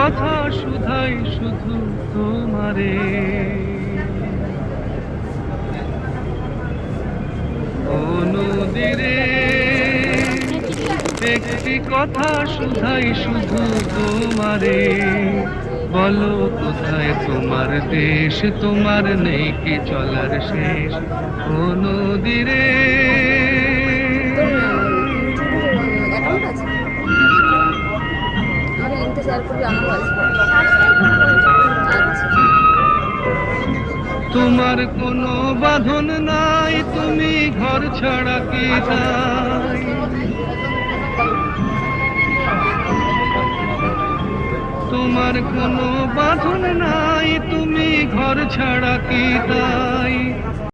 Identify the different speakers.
Speaker 1: কথা শুধাই শুধু তোমারে। ও নদীরে একটি কথা শুধাই শুধু তোমারে, বলো কোথায় তোমার দেশ, তোমার নেই কি চলার শেষ। ও নদীরে তোমার কোনো বাঁধন নাই, তুমি ঘর ছাড়া কি তাই। তোমার কোনো বাঁধন নাই, তুমি ঘর ছাড়া কি তাই।